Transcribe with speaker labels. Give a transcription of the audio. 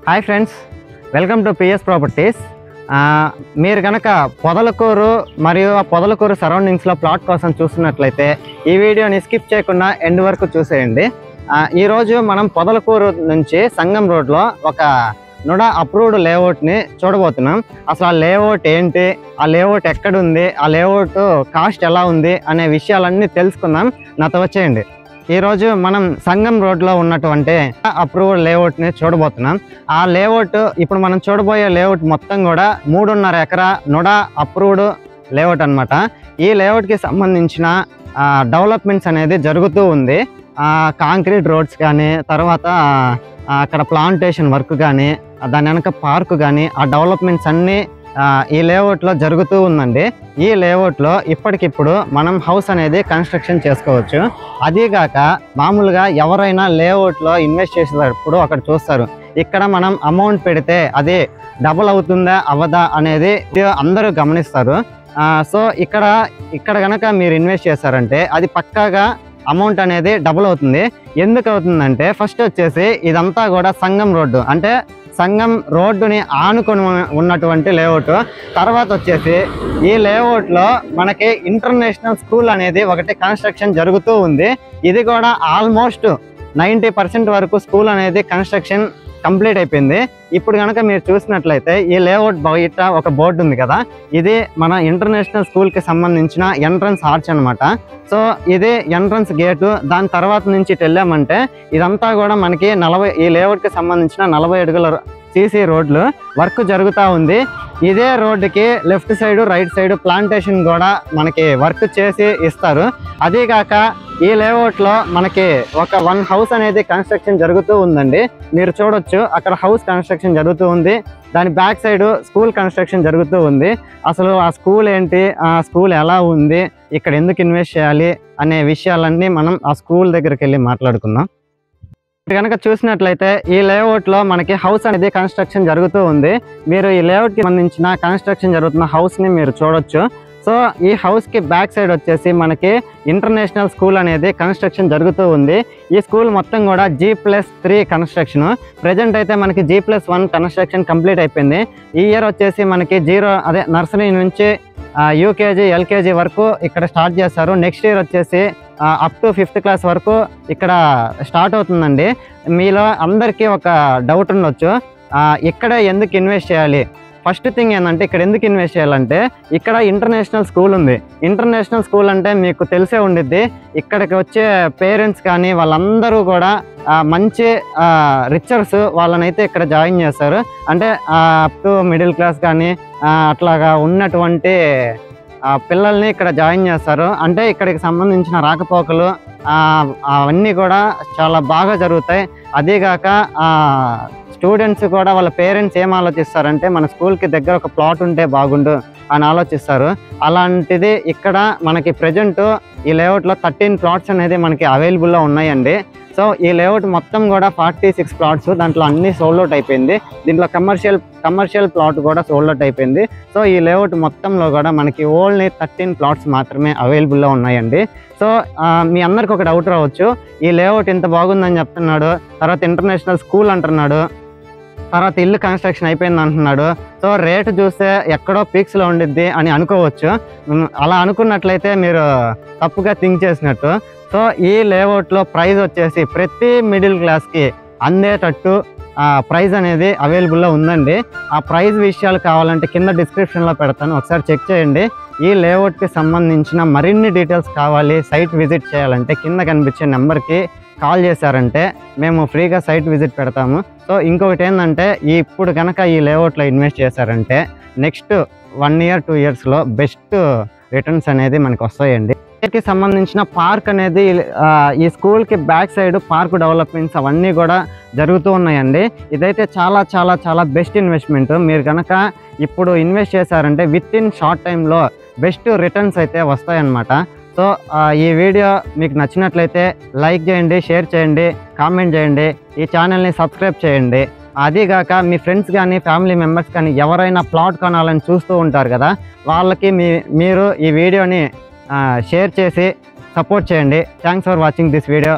Speaker 1: Hi friends, welcome to PS properties. మీరు కనుక పొదలకూరు మరియు ఆ పొదలకూరు సరౌండింగ్స్లో ప్లాట్ కోసం చూస్తున్నట్లయితే ఈ వీడియోని స్కిప్ చేయకుండా ఎండ్ వరకు చూసేయండి. ఈరోజు మనం పొదలకూరు నుంచి సంగం రోడ్లో ఒక నుడా అప్రూవ్డ్ లేఅవుట్ని చూడబోతున్నాం. అసలు ఆ లేఅవుట్ ఏంటి, ఆ లేఅవుట్ ఎక్కడుంది, ఆ లేఅవుట్ కాస్ట్ ఎలా ఉంది అనే విషయాలన్నీ తెలుసుకుందాం. నాతో వచ్చేయండి. ఈరోజు మనం సంగం రోడ్లో ఉన్నటువంటి అప్రూవ్డ్ లేఅవుట్ని చూడబోతున్నాం. ఆ లేఅవుట్ ఇప్పుడు మనం చూడబోయే లేఅవుట్ మొత్తం కూడా 3.5 ఎకరా నుడా అప్రూవ్డ్ లేఅవుట్ అనమాట. ఈ లేఅవుట్కి సంబంధించిన డెవలప్మెంట్స్ అనేది జరుగుతూ ఉంది. కాంక్రీట్ రోడ్స్ కానీ, తర్వాత అక్కడ ప్లాంటేషన్ వర్క్ కానీ, దాని వెనక పార్క్ కానీ, ఆ డెవలప్మెంట్స్ అన్నీ ఈ లేఅవుట్లో జరుగుతూ ఉందండి. ఈ లేఅవుట్లో ఇప్పటికిప్పుడు మనం హౌస్ అనేది కన్స్ట్రక్షన్ చేసుకోవచ్చు. అదీగాక మామూలుగా ఎవరైనా లేఅవుట్లో ఇన్వెస్ట్ చేసేటప్పుడు అక్కడ చూస్తారు, ఇక్కడ మనం అమౌంట్ పెడితే అది డబుల్ అవుతుందా అవ్వదా అనేది అందరూ గమనిస్తారు. సో ఇక్కడ కనుక మీరు ఇన్వెస్ట్ చేశారంటే అది పక్కాగా అమౌంట్ అనేది డబుల్ అవుతుంది. ఎందుకు అవుతుందంటే ఫస్ట్ వచ్చేసి ఇదంతా కూడా సంగం రోడ్డు, అంటే సంగం రోడ్డుని ఆనుకొని ఉన్నటువంటి లేఅవుట్. తర్వాత వచ్చేసి ఈ లేఅవుట్లో మనకి ఇంటర్నేషనల్ స్కూల్ అనేది ఒకటి కన్స్ట్రక్షన్ జరుగుతూ ఉంది. ఇది కూడా ఆల్మోస్ట్ 90% వరకు స్కూల్ అనేది కన్స్ట్రక్షన్ కంప్లీట్ అయిపోయింది. ఇప్పుడు కనుక మీరు చూసినట్లయితే ఈ లేఅవుట్ బయట ఒక బోర్డు ఉంది కదా, ఇది మన ఇంటర్నేషనల్ స్కూల్కి సంబంధించిన ఎంట్రన్స్ ఆర్చ్ అనమాట. సో ఇది ఎంట్రన్స్ గేటు. దాని తర్వాత నుంచి వెళ్ళామంటే ఇదంతా కూడా మనకి ఈ లేఅవుట్కి సంబంధించిన 40 అడుగుల సీసీ రోడ్లు వర్క్ జరుగుతూ ఉంది. ఇదే రోడ్డుకి left side right side plantation కూడా మనకి వర్క్ చేసి ఇస్తారు. అదీగాక ఈ లేఅవుట్లో మనకి ఒక 1 హౌస్ అనేది కన్స్ట్రక్షన్ జరుగుతూ ఉందండి. మీరు చూడొచ్చు, అక్కడ హౌస్ కన్స్ట్రక్షన్ జరుగుతూ ఉంది. దాని బ్యాక్ సైడ్ స్కూల్ కన్స్ట్రక్షన్ జరుగుతూ ఉంది. అసలు ఆ స్కూల్ ఏంటి, ఆ స్కూల్ ఎలా ఉంది, ఇక్కడ ఎందుకు ఇన్వెస్ట్ చేయాలి అనే విషయాలన్నీ మనం ఆ స్కూల్ దగ్గరికి వెళ్ళి మాట్లాడుకుందాం. కనుక చూసినట్లయితే ఈ లేఅవుట్లో మనకి హౌస్ అనేది కన్స్ట్రక్షన్ జరుగుతూ ఉంది. మీరు ఈ లేఅవుట్కి సంబంధించిన కన్స్ట్రక్షన్ జరుగుతున్న హౌస్ని మీరు చూడొచ్చు. సో ఈ హౌస్కి బ్యాక్ సైడ్ వచ్చేసి మనకి ఇంటర్నేషనల్ స్కూల్ అనేది కన్స్ట్రక్షన్ జరుగుతూ ఉంది. ఈ స్కూల్ మొత్తం కూడా G+3 కన్స్ట్రక్షన్. ప్రజెంట్ అయితే మనకి G+1 కన్స్ట్రక్షన్ కంప్లీట్ అయిపోయింది. ఈ ఇయర్ వచ్చేసి మనకి నర్సరీ నుంచి యూకేజీ ఎల్కేజీ వరకు ఇక్కడ స్టార్ట్ చేస్తారు. నెక్స్ట్ ఇయర్ వచ్చేసి అప్ టు 5th క్లాస్ వరకు ఇక్కడ స్టార్ట్ అవుతుందండి. మీలో అందరికీ ఒక డౌట్ ఉండొచ్చు, ఇక్కడ ఎందుకు ఇన్వెస్ట్ చేయాలి. ఫస్ట్ థింగ్ ఏంటంటే ఇక్కడ ఎందుకు ఇన్వెస్ట్ చేయాలంటే ఇక్కడ ఇంటర్నేషనల్ స్కూల్ ఉంది. ఇంటర్నేషనల్ స్కూల్ అంటే మీకు తెలిసే ఉండిద్ది. ఇక్కడికి వచ్చే పేరెంట్స్ కానీ వాళ్ళందరూ కూడా మంచి రిచర్స్ వాళ్ళనైతే ఇక్కడ జాయిన్ చేస్తారు. అంటే అప్ టు మిడిల్ క్లాస్ కానీ అట్లాగా ఉన్నటువంటి పిల్లల్ని ఇక్కడ జాయిన్ చేస్తారు. అంటే ఇక్కడికి సంబంధించిన రాకపోకలు అవన్నీ కూడా చాలా బాగా జరుగుతాయి. అదేగాక స్టూడెంట్స్ కూడా వాళ్ళ పేరెంట్స్ ఏం ఆలోచిస్తారంటే మన స్కూల్కి దగ్గర ఒక ప్లాట్ ఉంటే బాగుండు అని ఆలోచిస్తారు. అలాంటిది ఇక్కడ మనకి ప్రజెంట్ ఈ లేఅవుట్లో 13 ప్లాట్స్ అనేది మనకి అవైలబుల్లో ఉన్నాయండి. సో ఈ లేఅవుట్ మొత్తం కూడా 46 ప్లాట్స్, దాంట్లో అన్నీ సోల్డ్ అవుట్ అయిపోయింది. దీంట్లో కమర్షియల్ ప్లాట్ కూడా సోల్డ్ అవుట్ అయిపోయింది. సో ఈ లేఅవుట్ మొత్తంలో కూడా మనకి ఓన్లీ 13 ప్లాట్స్ మాత్రమే అవైలబుల్లో ఉన్నాయండి. సో మీ అందరికి ఒక డౌట్ రావచ్చు, ఈ లేఅవుట్ ఇంత బాగుందని చెప్తున్నాడు, తర్వాత ఇంటర్నేషనల్ స్కూల్ అంటున్నాడు, తర్వాత ఇల్లు కన్స్ట్రక్షన్ అయిపోయింది అంటున్నాడు, సో రేటు చూస్తే ఎక్కడో పీక్స్లో ఉండిద్ది అని అనుకోవచ్చు. అలా అనుకున్నట్లయితే మీరు తప్పుగా థింక్ చేసినట్టు. సో ఈ లేఅవుట్లో ప్రైస్ వచ్చేసి ప్రతి మిడిల్ క్లాస్కి అందేటట్టు ప్రైస్ అనేది అవైలబుల్లో ఉందండి. ఆ ప్రైస్ విషయాలు కావాలంటే కింద డిస్క్రిప్షన్లో పెడతాను, ఒకసారి చెక్ చేయండి. ఈ లేఅవుట్కి సంబంధించిన మరిన్ని డీటెయిల్స్ కావాలి, సైట్ విజిట్ చేయాలంటే కింద కనిపించే నెంబర్కి కాల్ చేశారంటే మేము ఫ్రీగా సైట్ విజిట్ పెడతాము. సో ఇంకొకటి ఏంటంటే ఇప్పుడు కనుక ఈ లేఅవుట్లో ఇన్వెస్ట్ చేశారంటే నెక్స్ట్ 1 year 2 yearsలో బెస్ట్ రిటర్న్స్ అనేది మనకు వస్తాయండి. వీటికి సంబంధించిన పార్క్ అనేది ఈ స్కూల్కి బ్యాక్ సైడ్ పార్క్ డెవలప్మెంట్స్ అవన్నీ కూడా జరుగుతూ ఉన్నాయండి. ఇదైతే చాలా చాలా చాలా బెస్ట్ ఇన్వెస్ట్మెంట్. మీరు కనుక ఇప్పుడు ఇన్వెస్ట్ చేశారంటే విత్ ఇన్ షార్ట్ టైంలో బెస్ట్ రిటర్న్స్ అయితే వస్తాయన్నమాట. సో ఈ వీడియో మీకు నచ్చినట్లయితే లైక్ చేయండి, షేర్ చేయండి, కామెంట్ చేయండి, ఈ ఛానల్ని సబ్స్క్రైబ్ చేయండి. అదీగాక మీ ఫ్రెండ్స్ కానీ ఫ్యామిలీ మెంబర్స్ కానీ ఎవరైనా ప్లాట్ కొనాలని చూస్తూ ఉంటారు కదా, వాళ్ళకి మీరు ఈ వీడియోని షేర్ చేసి సపోర్ట్ చేయండి. Thanks for watching this video.